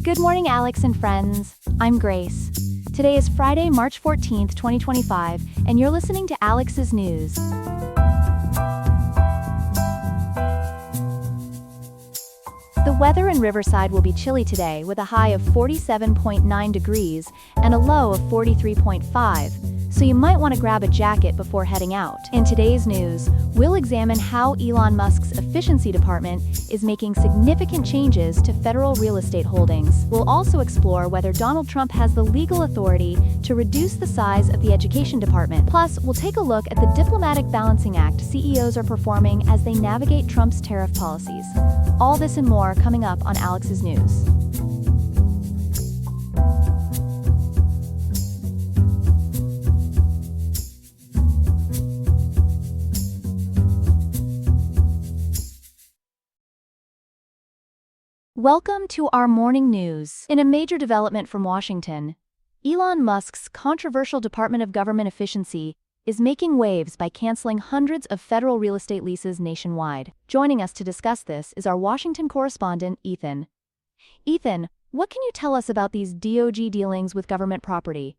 Good morning, Alex and friends. I'm Grace. Today is Friday, March 14th, 2025, and you're listening to Alex's News. The weather in Riverside will be chilly today with a high of 47.9 degrees and a low of 43.5, so you might want to grab a jacket before heading out. In today's news, we'll examine how Elon Musk's efficiency department is making significant changes to federal real estate holdings. We'll also explore whether Donald Trump has the legal authority to reduce the size of the education department. Plus, we'll take a look at the diplomatic balancing act CEOs are performing as they navigate Trump's tariff policies. All this and more coming up on Alex's News. Welcome to our morning news. In a major development from Washington, Elon Musk's controversial Department of Government Efficiency is making waves by canceling hundreds of federal real estate leases nationwide. Joining us to discuss this is our Washington correspondent, Ethan. Ethan, what can you tell us about these DOG dealings with government property?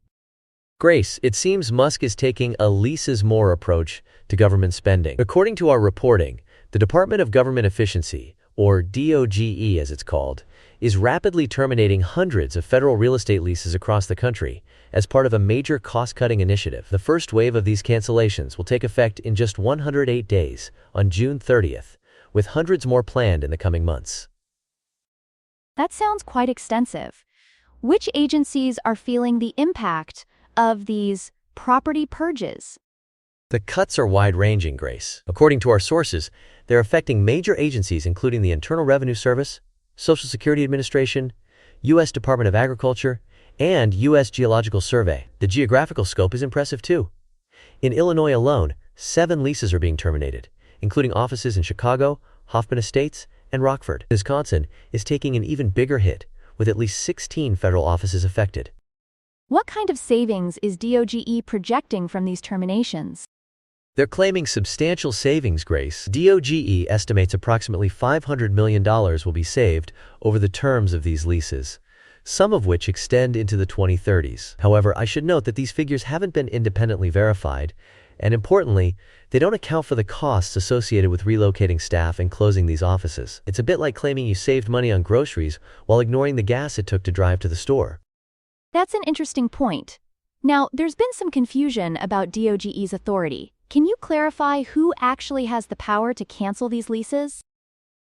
Grace, it seems Musk is taking a less is more approach to government spending. According to our reporting, the Department of Government Efficiency, or DOGE as it's called, is rapidly terminating hundreds of federal real estate leases across the country as part of a major cost-cutting initiative. The first wave of these cancellations will take effect in just 108 days, on June 30th, with hundreds more planned in the coming months. That sounds quite extensive. Which agencies are feeling the impact of these property purges? The cuts are wide-ranging, Grace. According to our sources, they're affecting major agencies including the Internal Revenue Service, Social Security Administration, U.S. Department of Agriculture, and U.S. Geological Survey. The geographical scope is impressive too. In Illinois alone, 7 leases are being terminated, including offices in Chicago, Hoffman Estates, and Rockford. Wisconsin is taking an even bigger hit, with at least 16 federal offices affected. What kind of savings is DOGE projecting from these terminations? They're claiming substantial savings, Grace. DOGE estimates approximately $500 million will be saved over the terms of these leases, some of which extend into the 2030s. However, I should note that these figures haven't been independently verified, and importantly, they don't account for the costs associated with relocating staff and closing these offices. It's a bit like claiming you saved money on groceries while ignoring the gas it took to drive to the store. That's an interesting point. Now, there's been some confusion about DOGE's authority. Can you clarify who actually has the power to cancel these leases?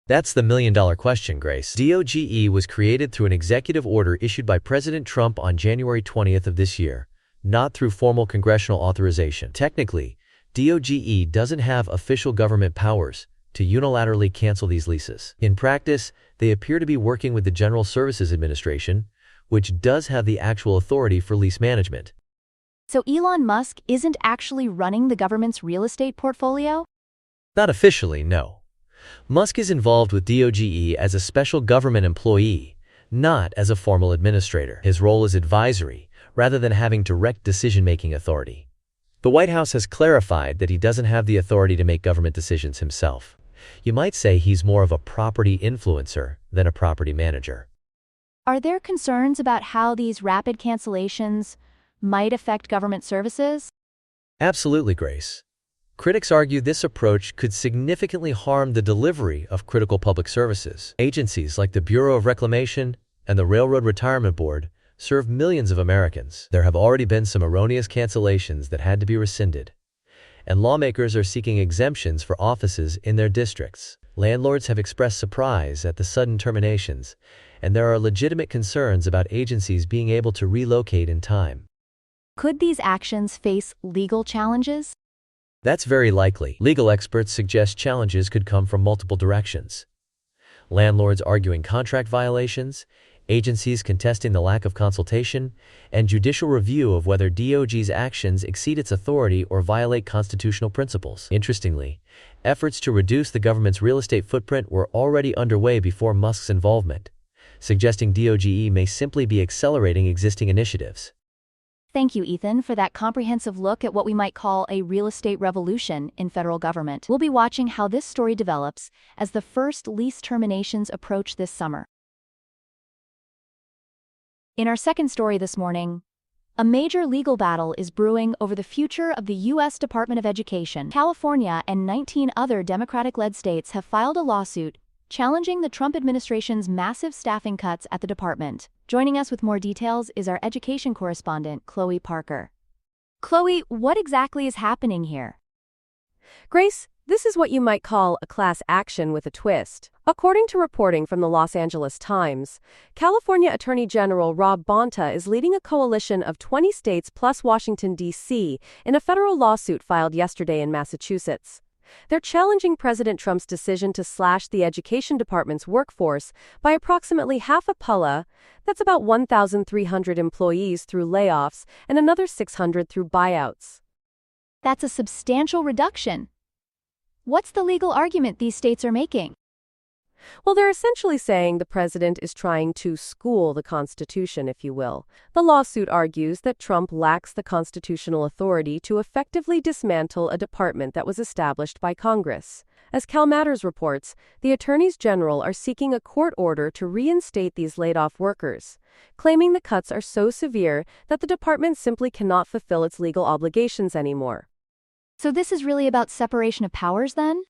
That's the million-dollar question, Grace. DOGE was created through an executive order issued by President Trump on January 20th of this year, not through formal congressional authorization. Technically, DOGE doesn't have official government powers to unilaterally cancel these leases. In practice, they appear to be working with the General Services Administration, which does have the actual authority for lease management. So Elon Musk isn't actually running the government's real estate portfolio? Not officially, no. Musk is involved with DOGE as a special government employee, not as a formal administrator. His role is advisory, rather than having direct decision-making authority. The White House has clarified that he doesn't have the authority to make government decisions himself. You might say he's more of a property influencer than a property manager. Are there concerns about how these rapid cancellations might affect government services? Absolutely, Grace. Critics argue this approach could significantly harm the delivery of critical public services. Agencies like the Bureau of Reclamation and the Railroad Retirement Board serve millions of Americans. There have already been some erroneous cancellations that had to be rescinded, and lawmakers are seeking exemptions for offices in their districts. Landlords have expressed surprise at the sudden terminations, and there are legitimate concerns about agencies being able to relocate in time. Could these actions face legal challenges? That's very likely. Legal experts suggest challenges could come from multiple directions. Landlords arguing contract violations, agencies contesting the lack of consultation, and judicial review of whether DOG's actions exceed its authority or violate constitutional principles. Interestingly, efforts to reduce the government's real estate footprint were already underway before Musk's involvement, suggesting DOGE may simply be accelerating existing initiatives. Thank you, Ethan, for that comprehensive look at what we might call a real estate revolution in federal government. We'll be watching how this story develops as the first lease terminations approach this summer. In our second story this morning, a major legal battle is brewing over the future of the U.S. Department of Education. California and 19 other Democratic-led states have filed a lawsuit challenging the Trump administration's massive staffing cuts at the department. Joining us with more details is our education correspondent, Chloe Parker. Chloe, what exactly is happening here? Grace, this is what you might call a class action with a twist. According to reporting from the Los Angeles Times, California Attorney General Rob Bonta is leading a coalition of 20 states plus Washington, D.C. in a federal lawsuit filed yesterday in Massachusetts. They're challenging President Trump's decision to slash the Education Department's workforce by approximately half a PULA, that's about 1,300 employees through layoffs and another 600 through buyouts. That's a substantial reduction. What's the legal argument these states are making? Well, they're essentially saying the president is trying to school the Constitution, if you will. The lawsuit argues that Trump lacks the constitutional authority to effectively dismantle a department that was established by Congress. As CalMatters reports, the attorneys general are seeking a court order to reinstate these laid-off workers, claiming the cuts are so severe that the department simply cannot fulfill its legal obligations anymore. So this is really about separation of powers then?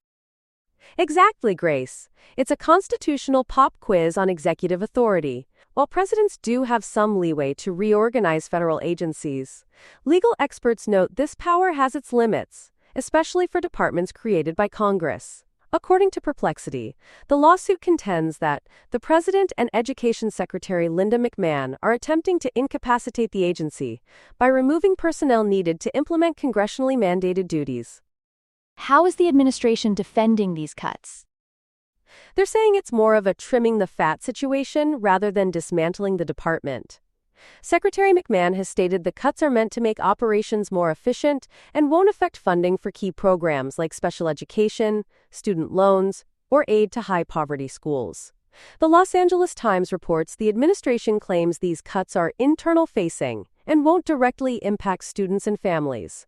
Exactly, Grace. It's a constitutional pop quiz on executive authority. While presidents do have some leeway to reorganize federal agencies, legal experts note this power has its limits, especially for departments created by Congress. According to Perplexity, the lawsuit contends that the President and Education Secretary Linda McMahon are attempting to incapacitate the agency by removing personnel needed to implement congressionally mandated duties. How is the administration defending these cuts? They're saying it's more of a trimming the fat situation rather than dismantling the department. Secretary McMahon has stated the cuts are meant to make operations more efficient and won't affect funding for key programs like special education, student loans, or aid to high-poverty schools. The Los Angeles Times reports the administration claims these cuts are internal-facing and won't directly impact students and families.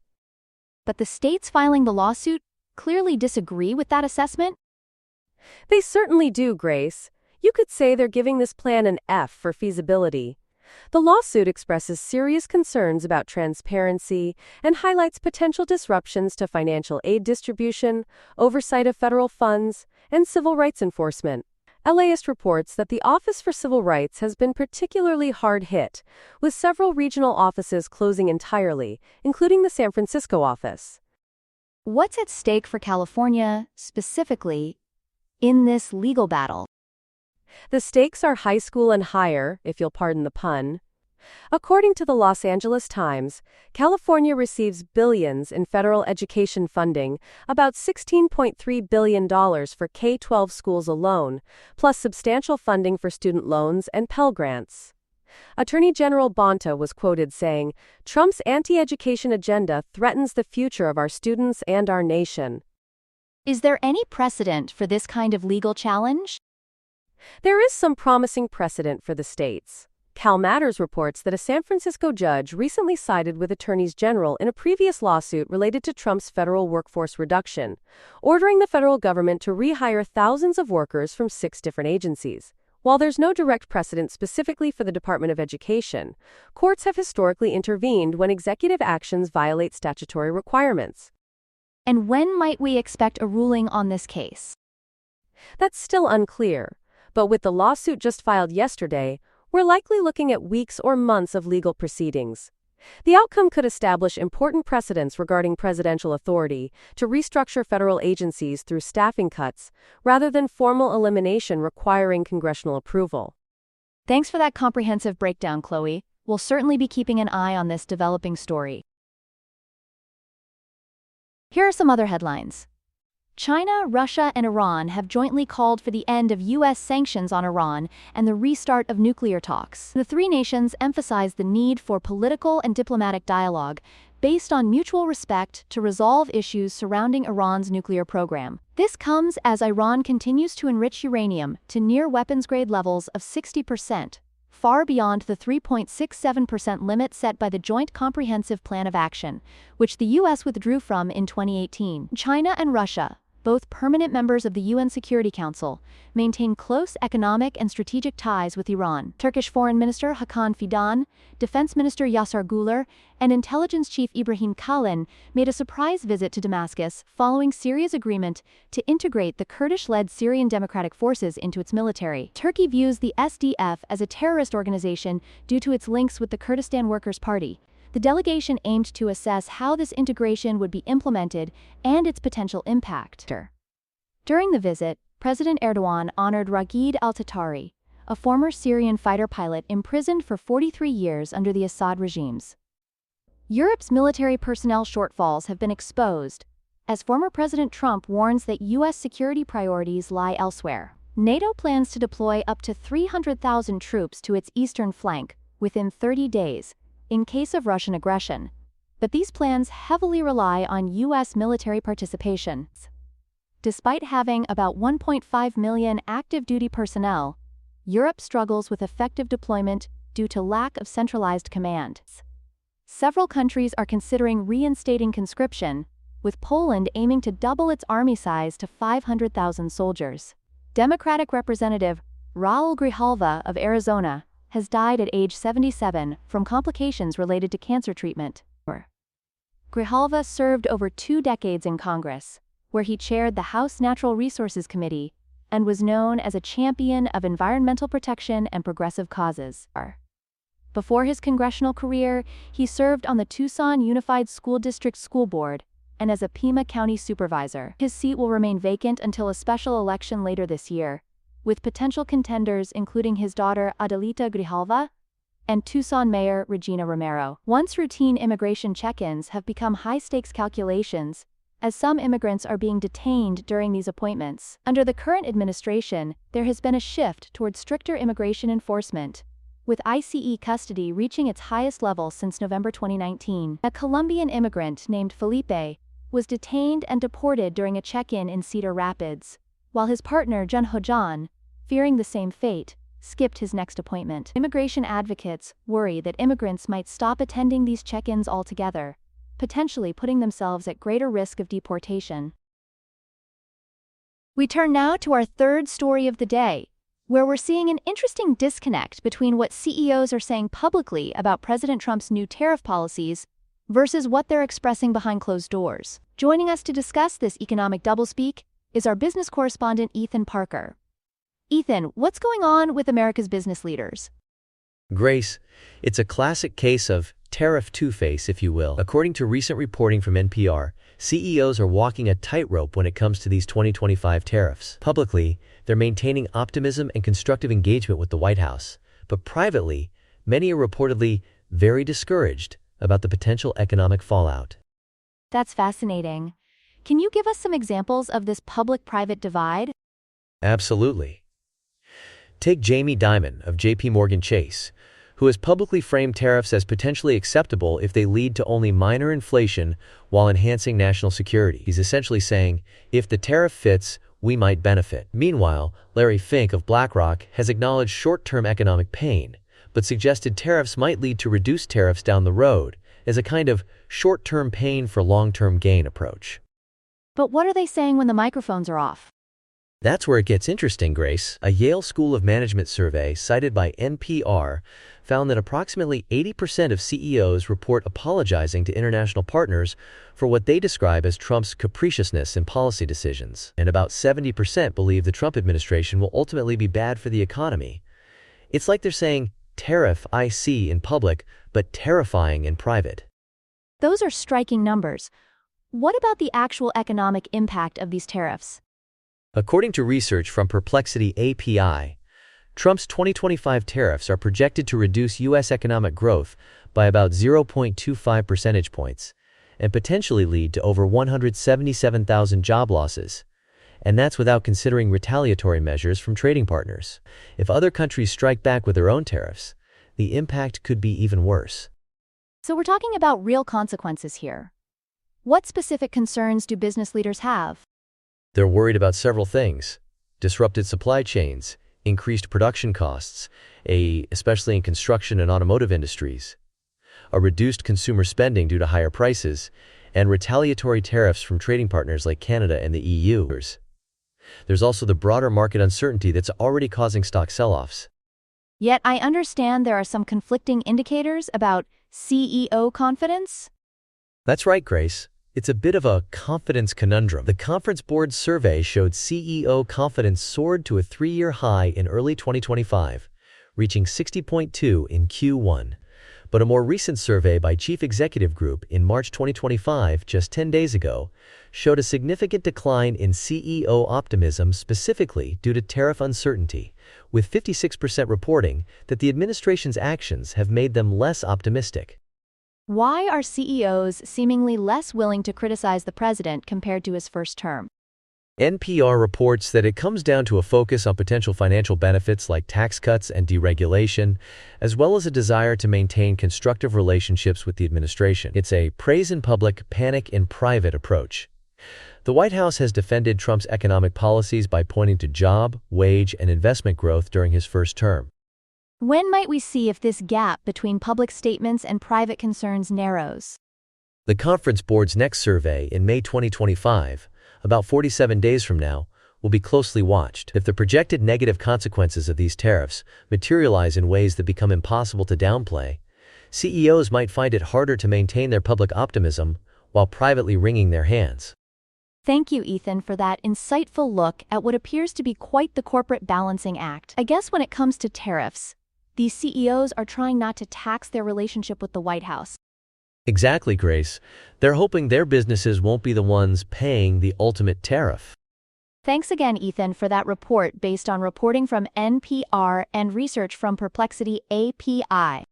But the states filing the lawsuit clearly disagree with that assessment? They certainly do, Grace. You could say they're giving this plan an F for feasibility. The lawsuit expresses serious concerns about transparency and highlights potential disruptions to financial aid distribution, oversight of federal funds, and civil rights enforcement. LAist reports that the Office for Civil Rights has been particularly hard hit, with several regional offices closing entirely, including the San Francisco office. What's at stake for California, specifically, in this legal battle? The stakes are high school and higher, if you'll pardon the pun. According to the Los Angeles Times, California receives billions in federal education funding, about $16.3 billion for K-12 schools alone, plus substantial funding for student loans and Pell Grants. Attorney General Bonta was quoted saying, "Trump's anti-education agenda threatens the future of our students and our nation." Is there any precedent for this kind of legal challenge? There is some promising precedent for the states. CalMatters reports that a San Francisco judge recently sided with attorneys general in a previous lawsuit related to Trump's federal workforce reduction, ordering the federal government to rehire thousands of workers from 6 different agencies. While there's no direct precedent specifically for the Department of Education, courts have historically intervened when executive actions violate statutory requirements. And when might we expect a ruling on this case? That's still unclear, but with the lawsuit just filed yesterday, we're likely looking at weeks or months of legal proceedings. The outcome could establish important precedents regarding presidential authority to restructure federal agencies through staffing cuts, rather than formal elimination requiring congressional approval. Thanks for that comprehensive breakdown, Chloe. We'll certainly be keeping an eye on this developing story. Here are some other headlines. China, Russia, and Iran have jointly called for the end of U.S. sanctions on Iran and the restart of nuclear talks. The 3 nations emphasize the need for political and diplomatic dialogue based on mutual respect to resolve issues surrounding Iran's nuclear program. This comes as Iran continues to enrich uranium to near weapons-grade levels of 60%, far beyond the 3.67% limit set by the Joint Comprehensive Plan of Action, which the U.S. withdrew from in 2018. China and Russia, both permanent members of the UN Security Council, maintain close economic and strategic ties with Iran. Turkish Foreign Minister Hakan Fidan, Defense Minister Yasar Güler, and Intelligence Chief Ibrahim Kalin made a surprise visit to Damascus following Syria's agreement to integrate the Kurdish-led Syrian Democratic Forces into its military. Turkey views the SDF as a terrorist organization due to its links with the Kurdistan Workers' Party. The delegation aimed to assess how this integration would be implemented and its potential impact. During the visit, President Erdogan honored Ragid al-Tatari, a former Syrian fighter pilot imprisoned for 43 years under the Assad regimes. Europe's military personnel shortfalls have been exposed, as former President Trump warns that U.S. security priorities lie elsewhere. NATO plans to deploy up to 300,000 troops to its eastern flank within 30 days, in case of Russian aggression, but these plans heavily rely on U.S. military participation. Despite having about 1.5 million active duty personnel, Europe struggles with effective deployment due to lack of centralized command. Several countries are considering reinstating conscription, with Poland aiming to double its army size to 500,000 soldiers. Democratic Representative Raul Grijalva of Arizona has died at age 77 from complications related to cancer treatment. Grijalva served over 2 decades in Congress, where he chaired the House Natural Resources Committee and was known as a champion of environmental protection and progressive causes. Before his congressional career, he served on the Tucson Unified School District School Board and as a Pima County supervisor. His seat will remain vacant until a special election later this year, with potential contenders including his daughter Adelita Grijalva and Tucson Mayor Regina Romero. Once routine immigration check-ins have become high-stakes calculations, as some immigrants are being detained during these appointments. Under the current administration, there has been a shift toward stricter immigration enforcement, with ICE custody reaching its highest level since November 2019. A Colombian immigrant named Felipe was detained and deported during a check-in in Cedar Rapids, while his partner Jun Hojan, fearing the same fate, skipped his next appointment. Immigration advocates worry that immigrants might stop attending these check-ins altogether, potentially putting themselves at greater risk of deportation. We turn now to our third story of the day, where we're seeing an interesting disconnect between what CEOs are saying publicly about President Trump's new tariff policies versus what they're expressing behind closed doors. Joining us to discuss this economic doublespeak is our business correspondent Ethan Parker. Ethan, what's going on with America's business leaders? Grace, it's a classic case of tariff two-face, if you will. According to recent reporting from NPR, CEOs are walking a tightrope when it comes to these 2025 tariffs. Publicly, they're maintaining optimism and constructive engagement with the White House, but privately, many are reportedly very discouraged about the potential economic fallout. That's fascinating. Can you give us some examples of this public-private divide? Absolutely. Take Jamie Dimon of J.P. Morgan Chase, who has publicly framed tariffs as potentially acceptable if they lead to only minor inflation while enhancing national security. He's essentially saying, if the tariff fits, we might benefit. Meanwhile, Larry Fink of BlackRock has acknowledged short-term economic pain, but suggested tariffs might lead to reduced tariffs down the road as a kind of short-term pain for long-term gain approach. But what are they saying when the microphones are off? That's where it gets interesting, Grace. A Yale School of Management survey cited by NPR found that approximately 80% of CEOs report apologizing to international partners for what they describe as Trump's capriciousness in policy decisions. And about 70% believe the Trump administration will ultimately be bad for the economy. It's like they're saying, tariff IC in public, but terrifying in private. Those are striking numbers. What about the actual economic impact of these tariffs? According to research from Perplexity API, Trump's 2025 tariffs are projected to reduce U.S. economic growth by about 0.25 percentage points and potentially lead to over 177,000 job losses. And that's without considering retaliatory measures from trading partners. If other countries strike back with their own tariffs, the impact could be even worse. So we're talking about real consequences here. What specific concerns do business leaders have? They're worried about several things: disrupted supply chains, increased production costs, especially in construction and automotive industries, a reduced consumer spending due to higher prices, and retaliatory tariffs from trading partners like Canada and the EU. There's also the broader market uncertainty that's already causing stock sell-offs. Yet I understand there are some conflicting indicators about CEO confidence. That's right, Grace. It's a bit of a confidence conundrum. The Conference Board survey showed CEO confidence soared to a 3-year high in early 2025, reaching 60.2 in Q1. But a more recent survey by Chief Executive Group in March 2025, just 10 days ago, showed a significant decline in CEO optimism specifically due to tariff uncertainty, with 56% reporting that the administration's actions have made them less optimistic. Why are CEOs seemingly less willing to criticize the president compared to his first term? NPR reports that it comes down to a focus on potential financial benefits like tax cuts and deregulation, as well as a desire to maintain constructive relationships with the administration. It's a praise in public, panic in private approach. The White House has defended Trump's economic policies by pointing to job, wage, and investment growth during his first term. When might we see if this gap between public statements and private concerns narrows? The Conference Board's next survey in May 2025, about 47 days from now, will be closely watched. If the projected negative consequences of these tariffs materialize in ways that become impossible to downplay, CEOs might find it harder to maintain their public optimism while privately wringing their hands. Thank you, Ethan, for that insightful look at what appears to be quite the corporate balancing act. I guess when it comes to tariffs, these CEOs are trying not to tax their relationship with the White House. Exactly, Grace. They're hoping their businesses won't be the ones paying the ultimate tariff. Thanks again, Ethan, for that report based on reporting from NPR and research from Perplexity API.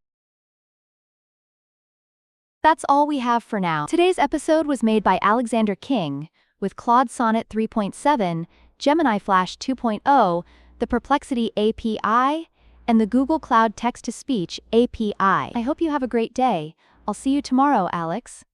That's all we have for now. Today's episode was made by Alexander King, with Claude Sonnet 3.7, Gemini Flash 2.0, the Perplexity API, and the Google Cloud Text-to-Speech API. I hope you have a great day. I'll see you tomorrow, Alex.